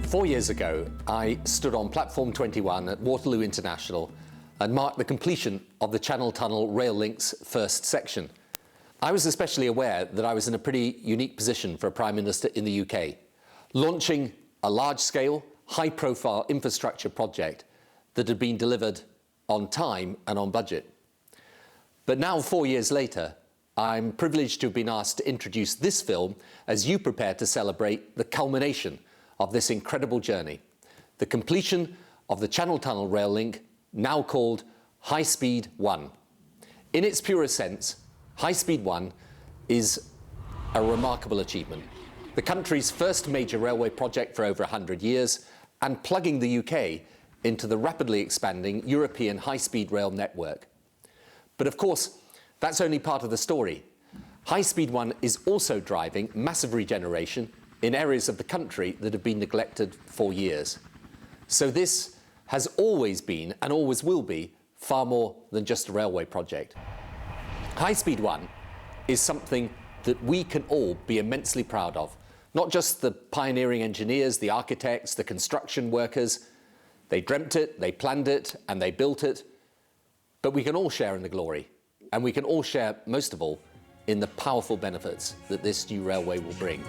4 years ago, I stood on Platform 21 at Waterloo International and marked the completion of the Channel Tunnel rail link's first section. I was especially aware that I was in a pretty unique position for a Prime Minister in the UK, launching a large-scale, high-profile infrastructure project that had been delivered on time and on budget. But now, 4 years later, I'm privileged to have been asked to introduce this film as you prepare to celebrate the culmination of this incredible journey, the completion of the Channel Tunnel rail link, now called High Speed 1. In its purest sense, High Speed 1 is a remarkable achievement, the country's first major railway project for over 100 years, and plugging the UK into the rapidly expanding European high-speed rail network. But of course, that's only part of the story. High Speed 1 is also driving massive regeneration in areas of the country that have been neglected for years. So this has always been, and always will be, far more than just a railway project. High Speed 1 is something that we can all be immensely proud of. Not just the pioneering engineers, the architects, the construction workers. They dreamt it, they planned it, and they built it. But we can all share in the glory. And we can all share, most of all, in the powerful benefits that this new railway will bring.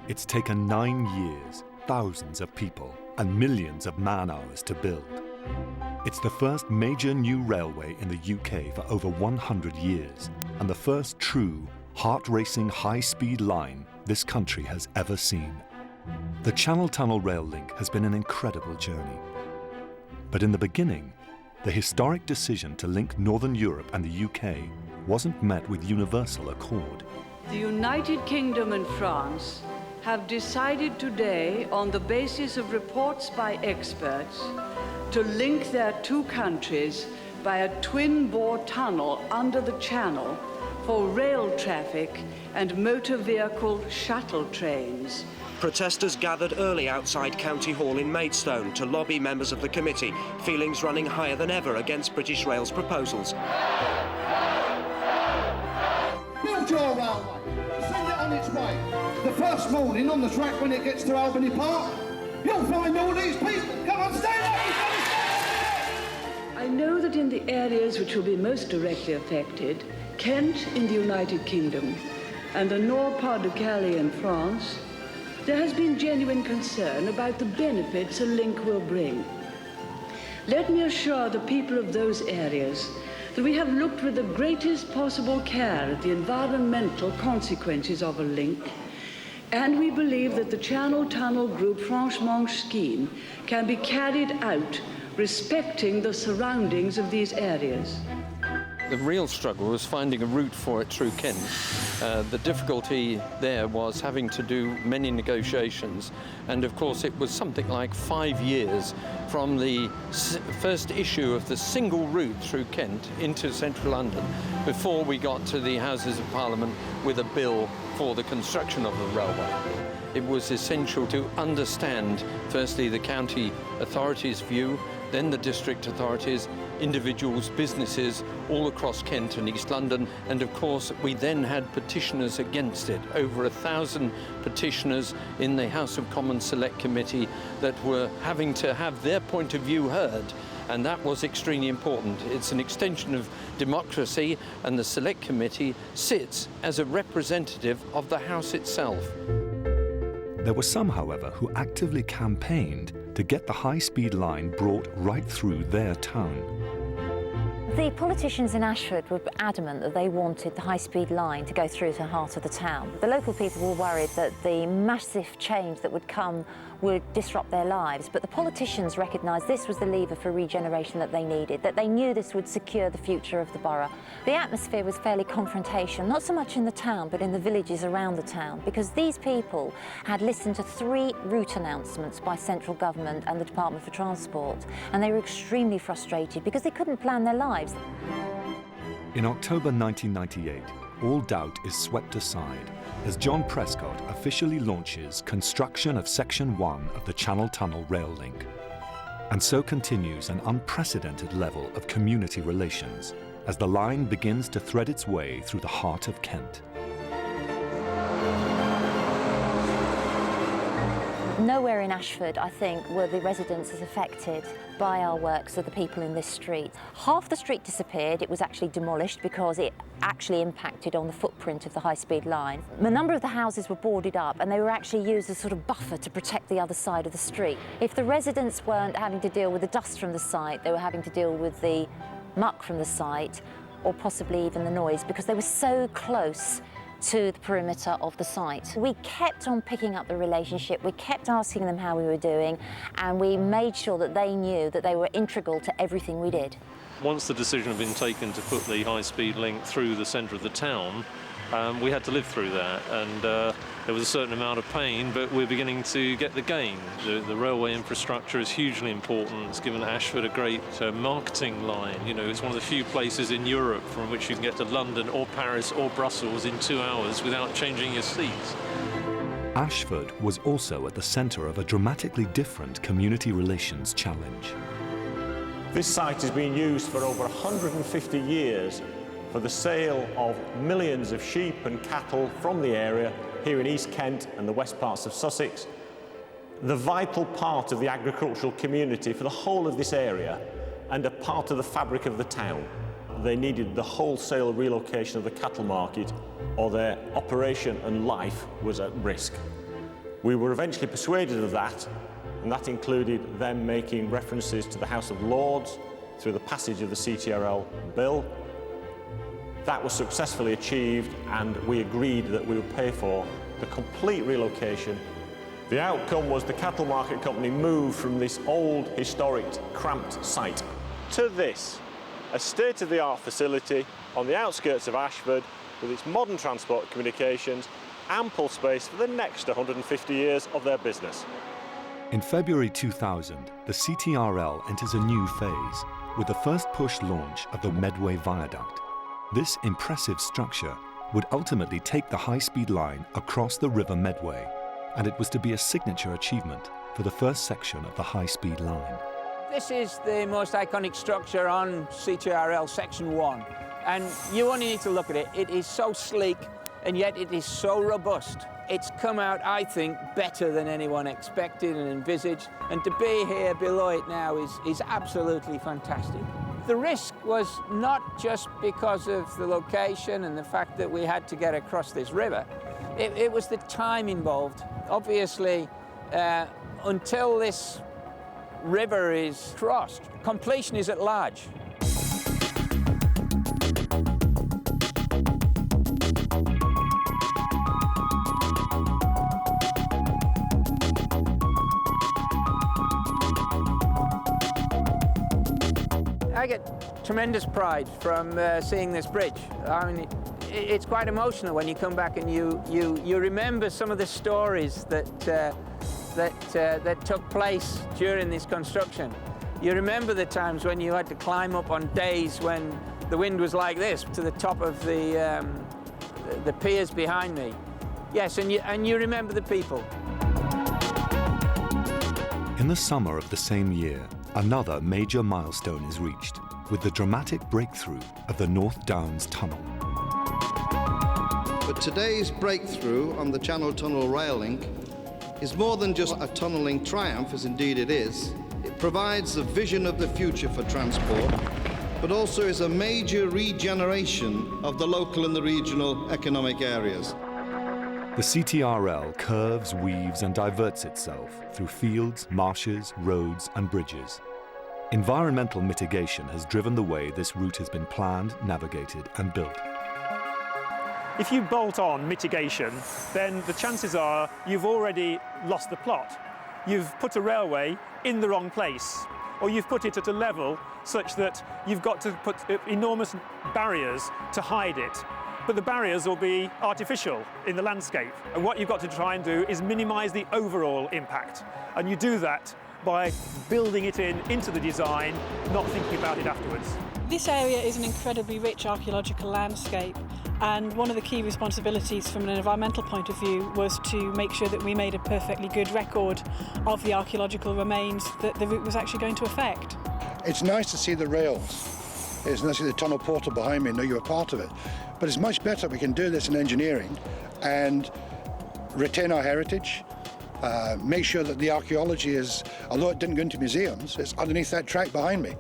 It's taken 9 years, thousands of people, and millions of man-hours to build. It's the first major new railway in the UK for over 100 years, and the first true, heart-racing high-speed line this country has ever seen. The Channel Tunnel rail link has been an incredible journey. But in the beginning, the historic decision to link Northern Europe and the UK wasn't met with universal accord. The United Kingdom and France have decided today, on the basis of reports by experts, to link their two countries by a twin-bore tunnel under the channel for rail traffic and motor vehicle shuttle trains. Protesters gathered early outside County Hall in Maidstone to lobby members of the committee, feelings running higher than ever against British Rail's proposals. Build your railway, send it on its way. The first morning on the track when it gets to Albany Park, you'll find all these people. Come on, stand up! I know that in the areas which will be most directly affected, Kent in the United Kingdom and the Nord-Pas-de-Calais in France, there has been genuine concern about the benefits a link will bring. Let me assure the people of those areas that we have looked with the greatest possible care at the environmental consequences of a link, and we believe that the Channel Tunnel Group Franche-Manche scheme can be carried out respecting the surroundings of these areas. The real struggle was finding a route for it through Kent. The difficulty there was having to do many negotiations, and of course it was something like 5 years from the first issue of the single route through Kent into central London before we got to the Houses of Parliament with a bill for the construction of the railway. It was essential to understand, firstly, the county authorities' view, then the district authorities, individuals, businesses all across Kent and East London, and of course we then had petitioners against it, over 1,000 petitioners in the House of Commons Select Committee that were having to have their point of view heard, and that was extremely important. It's an extension of democracy, and the Select Committee sits as a representative of the House itself. There were some, however, who actively campaigned to get the high-speed line brought right through their town. The politicians in Ashford were adamant that they wanted the high-speed line to go through to the heart of the town. The local people were worried that the massive change that would come would disrupt their lives, but the politicians recognised this was the lever for regeneration that they needed, that they knew this would secure the future of the borough. The atmosphere was fairly confrontational, not so much in the town, but in the villages around the town, because these people had listened to 3 route announcements by central government and the Department for Transport, and they were extremely frustrated because they couldn't plan their lives. In October 1998, all doubt is swept aside as John Prescott officially launches construction of Section 1 of the Channel Tunnel rail link. And so continues an unprecedented level of community relations as the line begins to thread its way through the heart of Kent. Nowhere in Ashford, I think, were the residents as affected by our works of the people in this street. Half the street disappeared. It was actually demolished because it actually impacted on the footprint of the high-speed line. A number of the houses were boarded up and they were actually used as sort of buffer to protect the other side of the street. If the residents weren't having to deal with the dust from the site, they were having to deal with the muck from the site, or possibly even the noise, because they were so close to the perimeter of the site. We kept on picking up the relationship, we kept asking them how we were doing, and we made sure that they knew that they were integral to everything we did. Once the decision had been taken to put the high-speed link through the centre of the town, we had to live through that, and there was a certain amount of pain, but we're beginning to get the gain. The railway infrastructure is hugely important. It's given Ashford a great marketing line. You know, it's one of the few places in Europe from which you can get to London or Paris or Brussels in 2 hours without changing your seats. Ashford was also at the centre of a dramatically different community relations challenge. This site has been used for over 150 years for the sale of millions of sheep and cattle from the area here in East Kent and the west parts of Sussex. The vital part of the agricultural community for the whole of this area and a part of the fabric of the town. They needed the wholesale relocation of the cattle market or their operation and life was at risk. We were eventually persuaded of that, and that included them making references to the House of Lords through the passage of the CTRL bill. That was successfully achieved, and we agreed that we would pay for the complete relocation. The outcome was the Cattle Market Company moved from this old, historic, cramped site to this, a state-of-the-art facility on the outskirts of Ashford with its modern transport communications, ample space for the next 150 years of their business. In February 2000, the CTRL enters a new phase with the first push launch of the Medway Viaduct. This impressive structure would ultimately take the high-speed line across the River Medway, and it was to be a signature achievement for the first section of the high-speed line. This is the most iconic structure on CTRL Section 1, and you only need to look at it. It is so sleek, and yet it is so robust. It's come out, I think, better than anyone expected and envisaged, and to be here below it now is absolutely fantastic. The risk was not just because of the location and the fact that we had to get across this river. It was the time involved. Obviously, until this river is crossed, completion is at large. I get tremendous pride from seeing this bridge. I mean, it's quite emotional when you come back and you remember some of the stories that took place during this construction. You remember the times when you had to climb up on days when the wind was like this to the top of the piers behind me. Yes, and you remember the people. In the summer of the same year, another major milestone is reached with the dramatic breakthrough of the North Downs Tunnel. But today's breakthrough on the Channel Tunnel rail link is more than just a tunnelling triumph, as indeed it is. It provides a vision of the future for transport, but also is a major regeneration of the local and the regional economic areas. The CTRL curves, weaves and diverts itself through fields, marshes, roads and bridges. Environmental mitigation has driven the way this route has been planned, navigated and built. If you bolt on mitigation, then the chances are you've already lost the plot. you've put a railway in the wrong place, or you've put it at a level such that you've got to put enormous barriers to hide it. But the barriers will be artificial in the landscape. And what you've got to try and do is minimise the overall impact. And you do that by building it into the design, not thinking about it afterwards. This area is an incredibly rich archaeological landscape, and one of the key responsibilities from an environmental point of view was to make sure that we made a perfectly good record of the archaeological remains that the route was actually going to affect. It's nice to see the rails. It's nice to see the tunnel portal behind me and know you're a part of it. But it's much better we can do this in engineering and retain our heritage, make sure that the archaeology is, although it didn't go into museums, it's underneath that track behind me.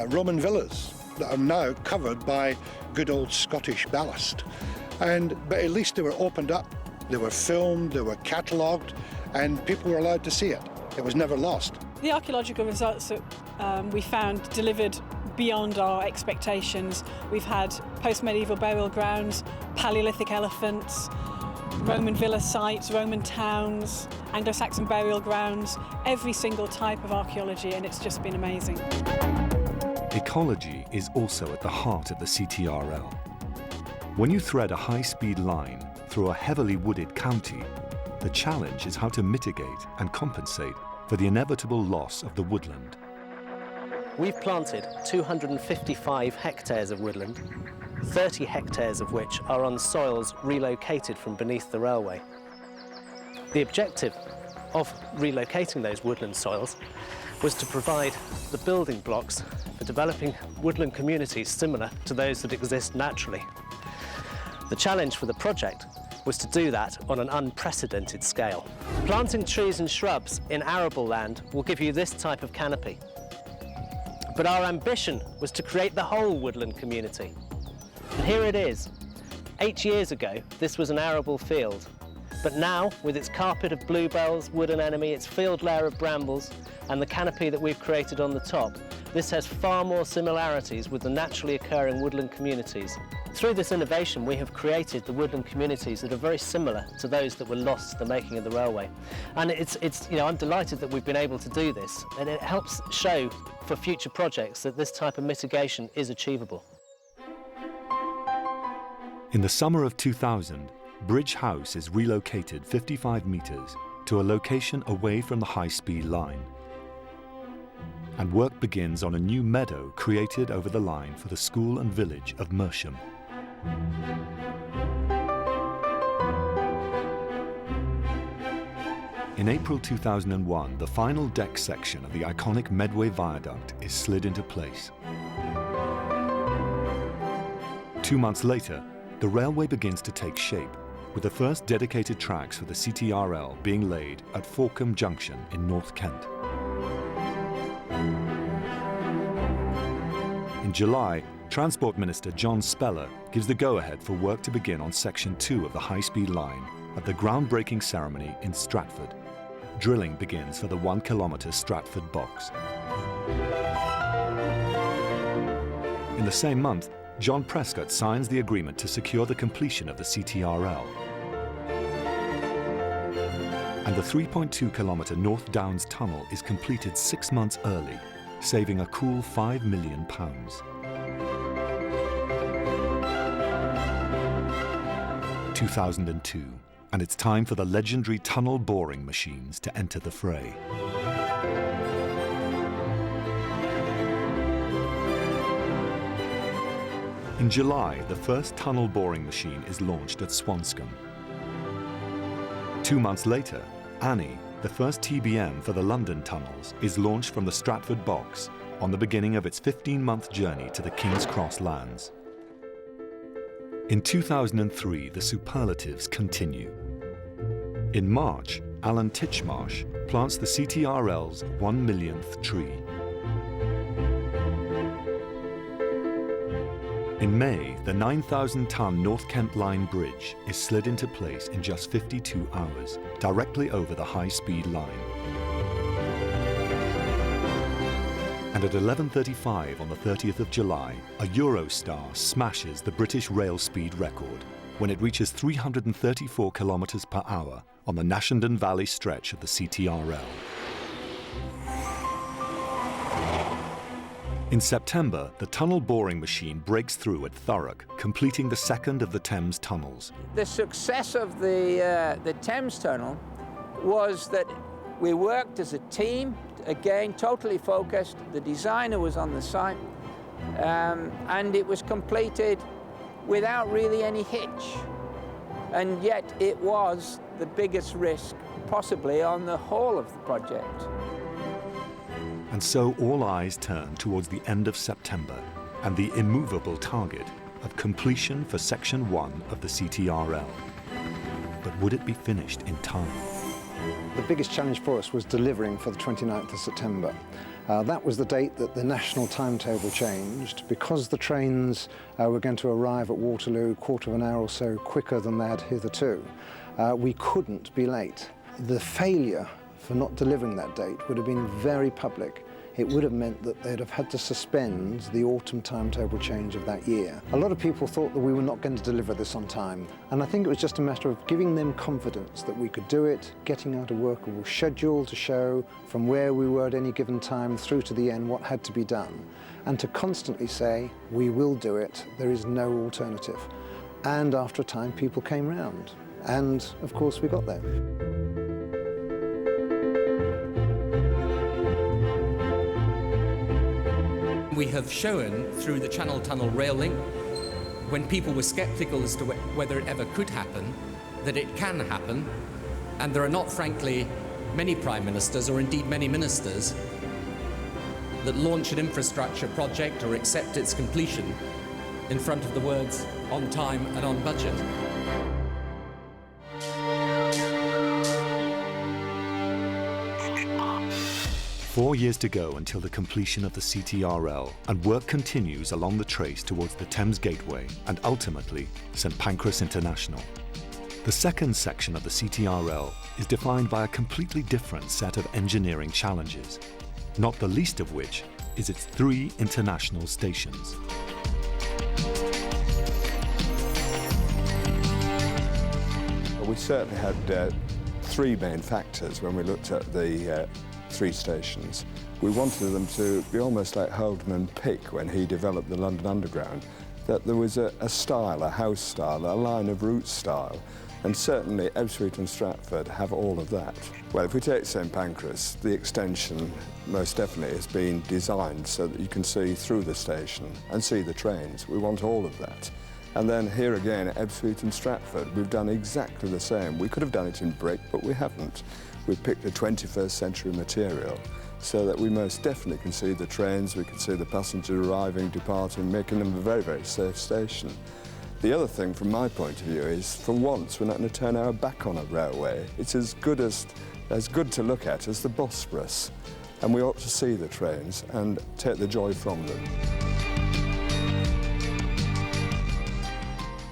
Roman villas that are now covered by good old Scottish ballast. But at least they were opened up, they were filmed, they were catalogued, and people were allowed to see it. It was never lost. The archaeological results that we found delivered beyond our expectations. We've had post-medieval burial grounds, Paleolithic elephants, Roman villa sites, Roman towns, Anglo-Saxon burial grounds, every single type of archaeology, and it's just been amazing. Ecology is also at the heart of the CTRL. When you thread a high-speed line through a heavily wooded county, the challenge is how to mitigate and compensate for the inevitable loss of the woodland. We've planted 255 hectares of woodland, 30 hectares of which are on soils relocated from beneath the railway. The objective of relocating those woodland soils was to provide the building blocks for developing woodland communities similar to those that exist naturally. The challenge for the project was to do that on an unprecedented scale. Planting trees and shrubs in arable land will give you this type of canopy. But our ambition was to create the whole woodland community. And here it is. 8 years ago, this was an arable field. But now, with its carpet of bluebells, wood anemone, its field layer of brambles, and the canopy that we've created on the top, this has far more similarities with the naturally occurring woodland communities. Through this innovation, we have created the woodland communities that are very similar to those that were lost to the making of the railway. And I'm delighted that we've been able to do this, and it helps show for future projects that this type of mitigation is achievable. In the summer of 2000, Bridge House is relocated 55 metres to a location away from the high-speed line. And work begins on a new meadow created over the line for the school and village of Mersham. In April 2001, the final deck section of the iconic Medway Viaduct is slid into place. 2 months later, the railway begins to take shape, with the first dedicated tracks for the CTRL being laid at Forcombe Junction in North Kent. In July, Transport Minister John Speller gives the go-ahead for work to begin on Section 2 of the high-speed line at the groundbreaking ceremony in Stratford. Drilling begins for the 1-kilometre Stratford box. In the same month, John Prescott signs the agreement to secure the completion of the CTRL. And the 3.2-kilometre North Downs Tunnel is completed 6 months early, saving a cool £5 million. 2002, and it's time for the legendary tunnel boring machines to enter the fray. In July, the first tunnel boring machine is launched at Swanscombe. 2 months later, Annie, the first TBM for the London tunnels, is launched from the Stratford box on the beginning of its 15-month journey to the King's Cross lands. In 2003, the superlatives continue. In March, Alan Titchmarsh plants the CTRL's 1 millionth tree. In May, the 9,000-ton North Kent Line Bridge is slid into place in just 52 hours, directly over the high-speed line. And at 11:35 on the 30th of July, a Eurostar smashes the British rail speed record when it reaches 334 kilometres per hour on the Nashenden Valley stretch of the CTRL. In September, the tunnel boring machine breaks through at Thurrock, completing the second of the Thames tunnels. The success of the Thames tunnel was that we worked as a team, again, totally focused. The designer was on the site, and it was completed without really any hitch. And yet it was the biggest risk possibly on the whole of the project. And so all eyes turn towards the end of September and the immovable target of completion for Section 1 of the CTRL. But would it be finished in time? The biggest challenge for us was delivering for the 29th of September. That was the date that the national timetable changed. Because the trains were going to arrive at Waterloo a quarter of an hour or so quicker than they had hitherto, we couldn't be late. The failure for not delivering that date would have been very public. It would have meant that they'd have had to suspend the autumn timetable change of that year. A lot of people thought that we were not going to deliver this on time, and I think it was just a matter of giving them confidence that we could do it, getting out a workable schedule to show from where we were at any given time through to the end what had to be done, and to constantly say, we will do it, there is no alternative. And after a time, people came round, and of course we got there. We have shown through the Channel Tunnel rail link, when people were sceptical as to whether it ever could happen, that it can happen. And there are not, frankly, many prime ministers, or indeed many ministers, that launch an infrastructure project or accept its completion in front of the words on time and on budget. 4 years to go until the completion of the CTRL, and work continues along the trace towards the Thames Gateway and ultimately St Pancras International. The second section of the CTRL is defined by a completely different set of engineering challenges, not the least of which is its 3 international stations. We certainly had 3 main factors when we looked at the 3 stations. We wanted them to be almost like Holden and Pick when he developed the London Underground, that there was a style, a house style, a line of route style, and certainly Ebbsfleet and Stratford have all of that. Well, if we take St Pancras, the extension most definitely has been designed so that you can see through the station and see the trains. We want all of that. And then here again, at Ebbsfleet and Stratford, we've done exactly the same. We could have done it in brick, but we haven't. We've picked a 21st century material so that we most definitely can see the trains, we can see the passengers arriving, departing, making them a very, very safe station. The other thing from my point of view is, for once, we're not going to turn our back on a railway. It's as good to look at as the Bosporus, and we ought to see the trains and take the joy from them.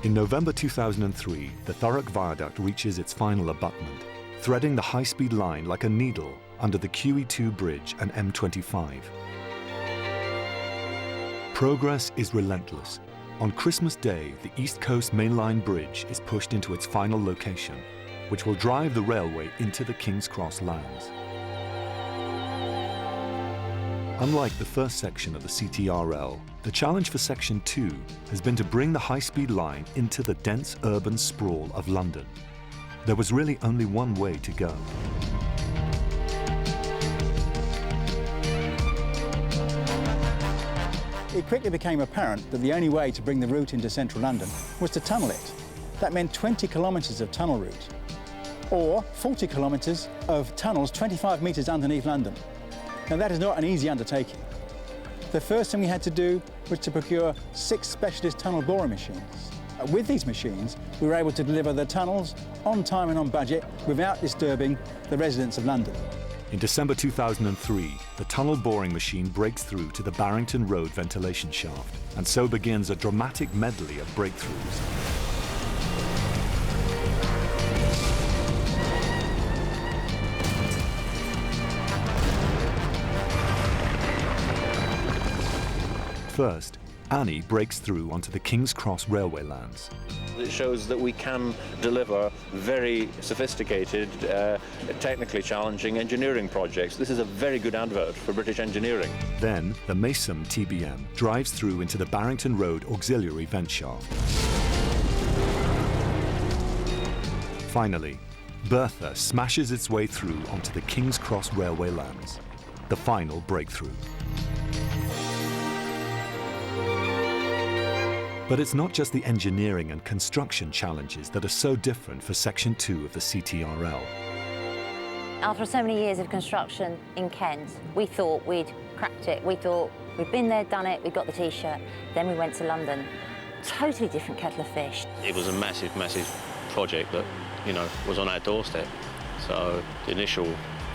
In November 2003, the Thurrock Viaduct reaches its final abutment, threading the high-speed line like a needle under the QE2 bridge and M25. Progress is relentless. On Christmas Day, the East Coast Mainline Bridge is pushed into its final location, which will drive the railway into the King's Cross lands. Unlike the first section of the CTRL, the challenge for Section 2 has been to bring the high-speed line into the dense urban sprawl of London. There was really only one way to go. It quickly became apparent that the only way to bring the route into central London was to tunnel it. That meant 20 kilometres of tunnel route, or 40 kilometres of tunnels 25 metres underneath London. Now that is not an easy undertaking. The first thing we had to do was to procure 6 specialist tunnel boring machines. With these machines, we were able to deliver the tunnels on time and on budget without disturbing the residents of London. In December 2003, the tunnel boring machine breaks through to the Barrington Road ventilation shaft, and so begins a dramatic medley of breakthroughs. First, Annie breaks through onto the King's Cross railway lands. It shows that we can deliver very sophisticated, technically challenging engineering projects. This is a very good advert for British engineering. Then the Mason TBM drives through into the Barrington Road auxiliary vent shaft. Finally, Bertha smashes its way through onto the King's Cross railway lands. The final breakthrough. But it's not just the engineering and construction challenges that are so different for Section 2 of the CTRL. After so many years of construction in Kent, we thought we'd cracked it. We thought we'd been there, done it, we got the T-shirt. Then we went to London. Totally different kettle of fish. It was a massive, massive project that, you know, was on our doorstep. So the initial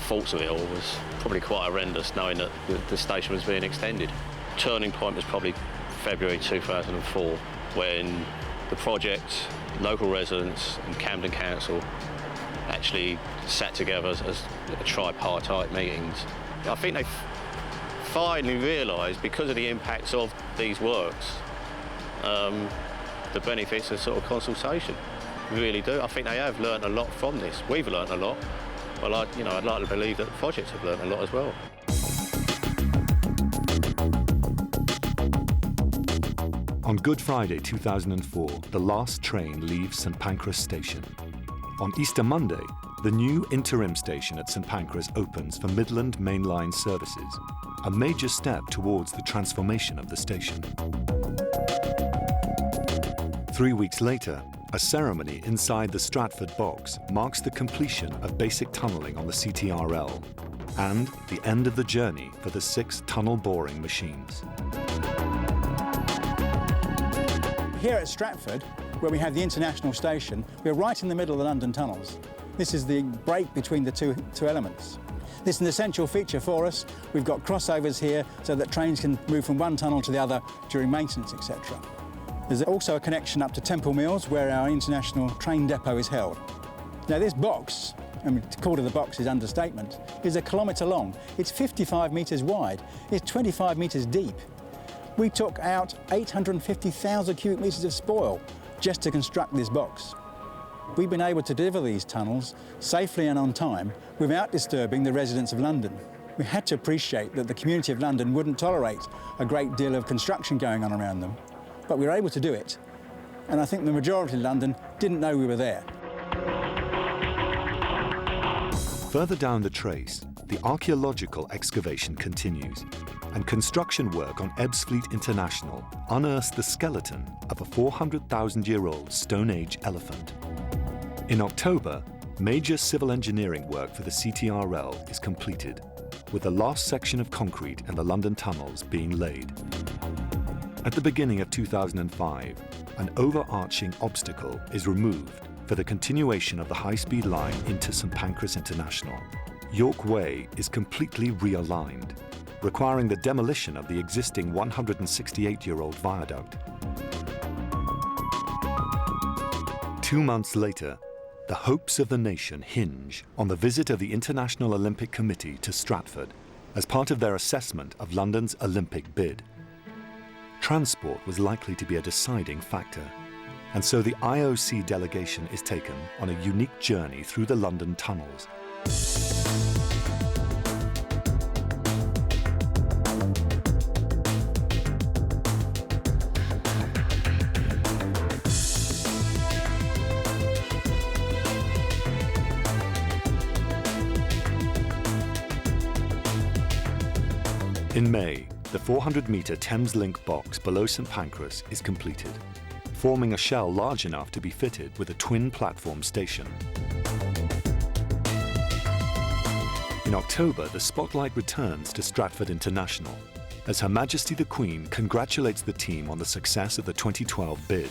thoughts of it all was probably quite horrendous, knowing that the station was being extended. Turning point was probably February 2004, when the project, local residents and Camden Council actually sat together as tripartite meetings. I think they finally realised, because of the impacts of these works, the benefits of sort of consultation. We really do. I think they have learnt a lot from this. We've learnt a lot. Well, I'd like to believe that the projects have learnt a lot as well. On Good Friday 2004, the last train leaves St Pancras Station. On Easter Monday, the new interim station at St Pancras opens for Midland Main Line services, a major step towards the transformation of the station. 3 weeks later, a ceremony inside the Stratford box marks the completion of basic tunnelling on the CTRL and the end of the journey for the 6 tunnel boring machines. Here at Stratford, where we have the international station, we're right in the middle of the London tunnels. This is the break between the two elements. This is an essential feature for us. We've got crossovers here so that trains can move from one tunnel to the other during maintenance, etc. There's also a connection up to Temple Mills, where our international train depot is held. Now this box, and to call it the box is understatement, is 1 kilometre long. It's 55 metres wide. It's 25 metres deep. We took out 850,000 cubic metres of spoil just to construct this box. We've been able to deliver these tunnels safely and on time without disturbing the residents of London. We had to appreciate that the community of London wouldn't tolerate a great deal of construction going on around them, but we were able to do it. And I think the majority of London didn't know we were there. Further down the trace, the archaeological excavation continues, and construction work on Ebbsfleet International unearths the skeleton of a 400,000-year-old Stone Age elephant. In October, major civil engineering work for the CTRL is completed, with the last section of concrete in the London tunnels being laid. At the beginning of 2005, an overarching obstacle is removed for the continuation of the high-speed line into St Pancras International. York Way is completely realigned, requiring the demolition of the existing 168-year-old viaduct. 2 months later, the hopes of the nation hinge on the visit of the International Olympic Committee to Stratford as part of their assessment of London's Olympic bid. Transport was likely to be a deciding factor, and so the IOC delegation is taken on a unique journey through the London tunnels. In May, the 400-metre Thameslink box below St Pancras is completed, forming a shell large enough to be fitted with a twin-platform station. In October, the spotlight returns to Stratford International, as Her Majesty the Queen congratulates the team on the success of the 2012 bid,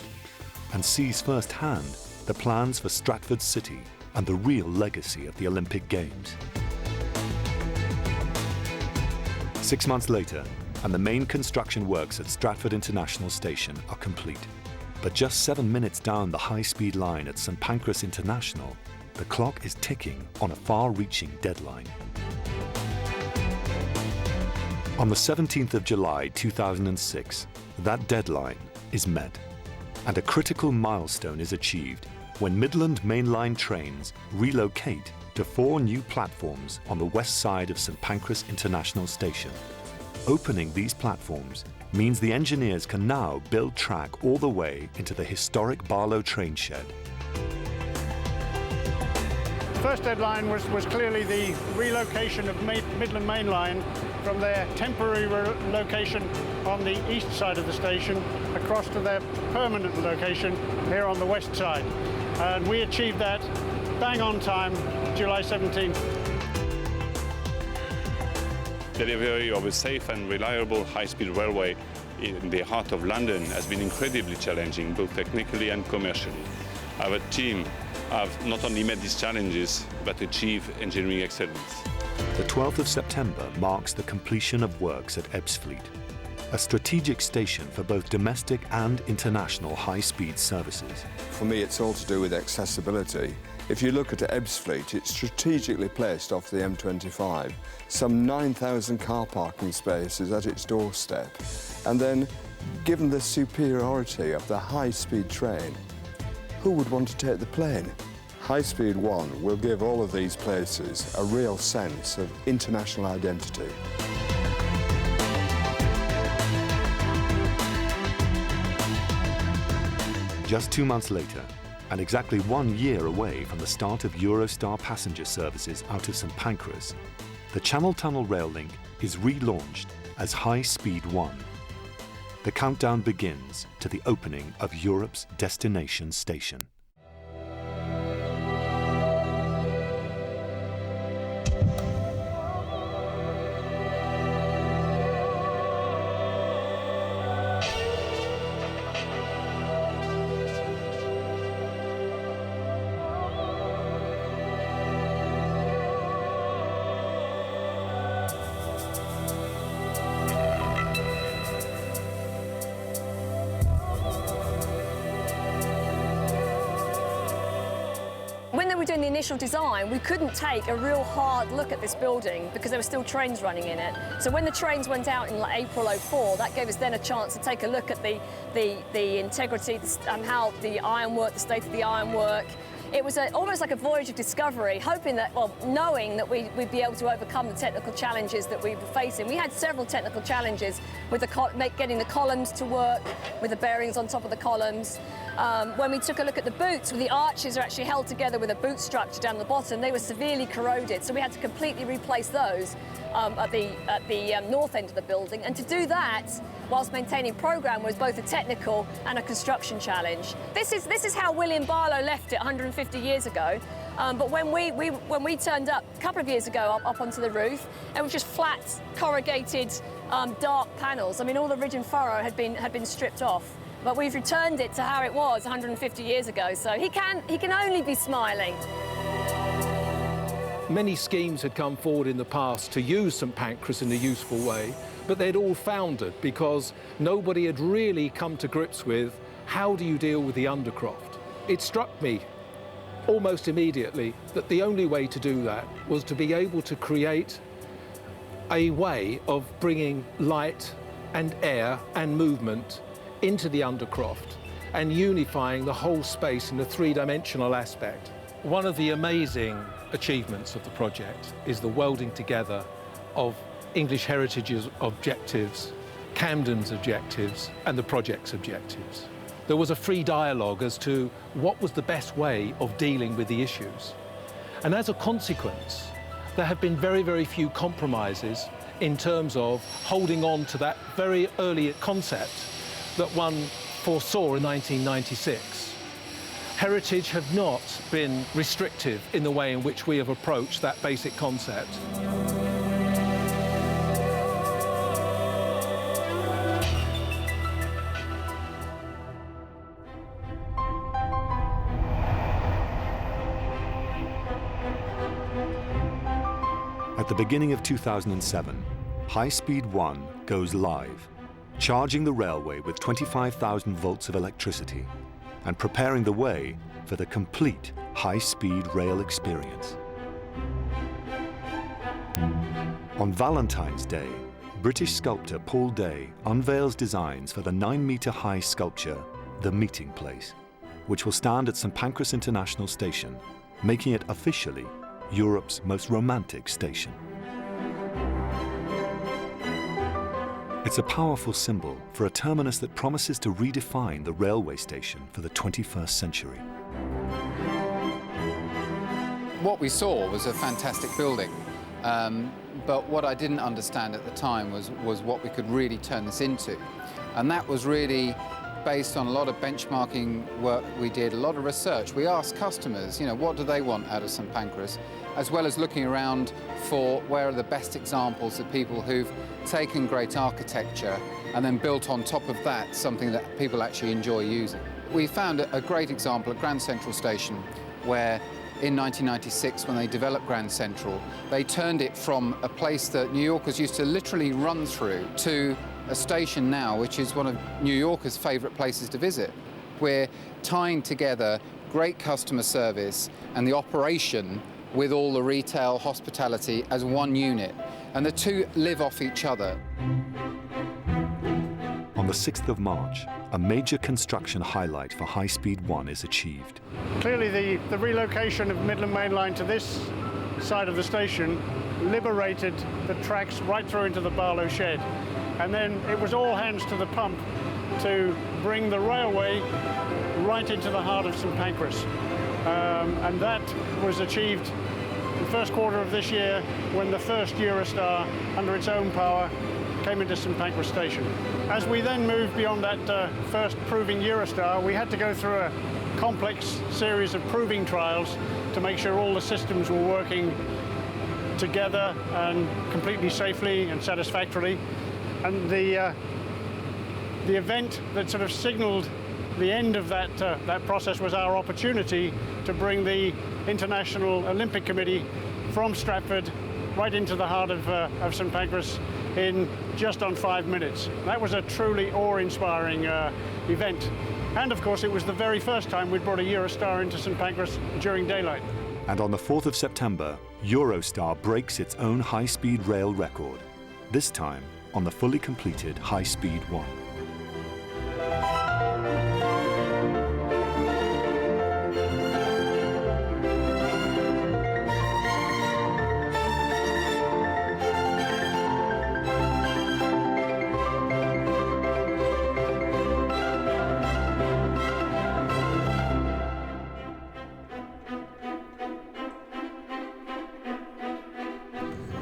and sees firsthand the plans for Stratford City and the real legacy of the Olympic Games. 6 months later, and the main construction works at Stratford International Station are complete. But just 7 minutes down the high-speed line at St Pancras International, the clock is ticking on a far-reaching deadline. On the 17th of July 2006, that deadline is met, and a critical milestone is achieved when Midland Main Line trains relocate to 4 new platforms on the west side of St Pancras International Station. Opening these platforms means the engineers can now build track all the way into the historic Barlow train shed. First deadline was clearly the relocation of Midland Main Line from their temporary location on the east side of the station across to their permanent location here on the west side. And we achieved that bang on time, July 17th. Delivery of a safe and reliable high-speed railway in the heart of London has been incredibly challenging, both technically and commercially. Our team have not only met these challenges, but achieved engineering excellence. The 12th of September marks the completion of works at Ebbsfleet, a strategic station for both domestic and international high-speed services. For me, it's all to do with accessibility. If you look at Ebbsfleet, it's strategically placed off the M25, some 9,000 car parking spaces at its doorstep. And then, given the superiority of the high-speed train, who would want to take the plane? High Speed 1 will give all of these places a real sense of international identity. Just 2 months later, and exactly 1 year away from the start of Eurostar passenger services out of St Pancras, the Channel Tunnel rail link is relaunched as High Speed 1. The countdown begins to the opening of Europe's destination station. When they were doing the initial design, we couldn't take a real hard look at this building because there were still trains running in it. So when the trains went out in like April '04, that gave us then a chance to take a look at the integrity, how the ironwork, the state of the ironwork. It was almost like a voyage of discovery, hoping that, well, knowing that we'd be able to overcome the technical challenges that we were facing. We had several technical challenges with getting the columns to work, with the bearings on top of the columns. When we took a look at the boots, the arches are actually held together with a boot structure down the bottom. They were severely corroded, so we had to completely replace those at the north end of the building. And to do that, whilst maintaining programme, was both a technical and a construction challenge. This is how William Barlow left it 150 years ago. But when we turned up a couple of years ago up onto the roof, it was just flat, corrugated, dark panels. I mean, all the ridge and furrow had been stripped off. But we've returned it to how it was 150 years ago, so he can only be smiling. Many schemes had come forward in the past to use St Pancras in a useful way, but they'd all foundered because nobody had really come to grips with how do you deal with the undercroft. It struck me almost immediately that the only way to do that was to be able to create a way of bringing light and air and movement into the undercroft and unifying the whole space in a three-dimensional aspect. One of the amazing achievements of the project is the welding together of English Heritage's objectives, Camden's objectives, and the project's objectives. There was a free dialogue as to what was the best way of dealing with the issues. And as a consequence, there have been very, very few compromises in terms of holding on to that very early concept that one foresaw in 1996. Heritage have not been restrictive in the way in which we have approached that basic concept. At the beginning of 2007, High Speed 1 goes live, charging the railway with 25,000 volts of electricity and preparing the way for the complete high-speed rail experience. On Valentine's Day, British sculptor Paul Day unveils designs for the 9-metre-high sculpture, The Meeting Place, which will stand at St Pancras International Station, making it officially Europe's most romantic station. It's a powerful symbol for a terminus that promises to redefine the railway station for the 21st century. What we saw was a fantastic building, but what I didn't understand at the time was what we could really turn this into. And that was really based on a lot of benchmarking work we did, a lot of research. We asked customers, you know, what do they want out of St Pancras, as well as looking around for where are the best examples of people who've taken great architecture and then built on top of that something that people actually enjoy using. We found a great example at Grand Central Station where in 1996, when they developed Grand Central, they turned it from a place that New Yorkers used to literally run through to a station now, which is one of New Yorkers' favourite places to visit. We're tying together great customer service and the operation with all the retail, hospitality as one unit, and the two live off each other. On the 6th of March, a major construction highlight for High Speed 1 is achieved. Clearly the relocation of Midland Main Line to this side of the station liberated the tracks right through into the Barlow shed. And then it was all hands to the pump to bring the railway right into the heart of St Pancras. And that was achieved in the first quarter of this year when the first Eurostar, under its own power, came into St Pancras Station. As we then moved beyond that first proving Eurostar, we had to go through a complex series of proving trials to make sure all the systems were working together and completely safely and satisfactorily. And the event that sort of signaled the end of that process was our opportunity to bring the International Olympic Committee from Stratford right into the heart of St Pancras in just on 5 minutes. That was a truly awe-inspiring event. And of course, it was the very first time we'd brought a Eurostar into St Pancras during daylight. And on the 4th of September, Eurostar breaks its own high-speed rail record, this time on the fully completed High Speed 1.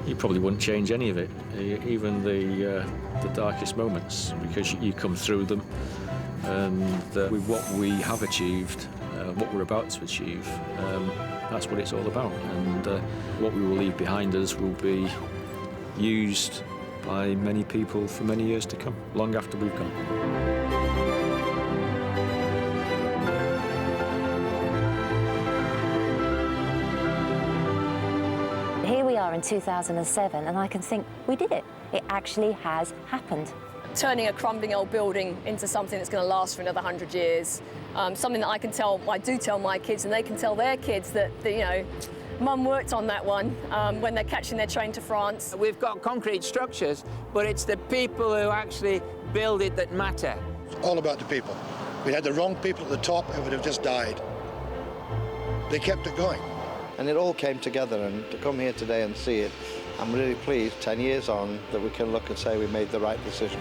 You probably wouldn't change any of it, even the darkest moments, because you come through them, and with what we have achieved, what we're about to achieve, that's what it's all about. And what we will leave behind us will be used by many people for many years to come, long after we've gone. Here we are in 2007, and I can think, we did it. It actually has happened. Turning a crumbling old building into something that's going to last for another 100 years. Something that I do tell my kids, and they can tell their kids that you know, Mum worked on that one when they're catching their train to France. We've got concrete structures, but it's the people who actually build it that matter. It's all about the people. If we had the wrong people at the top, it would have just died. They kept it going. And it all came together, and to come here today and see it, I'm really pleased, 10 years on, that we can look and say we made the right decision.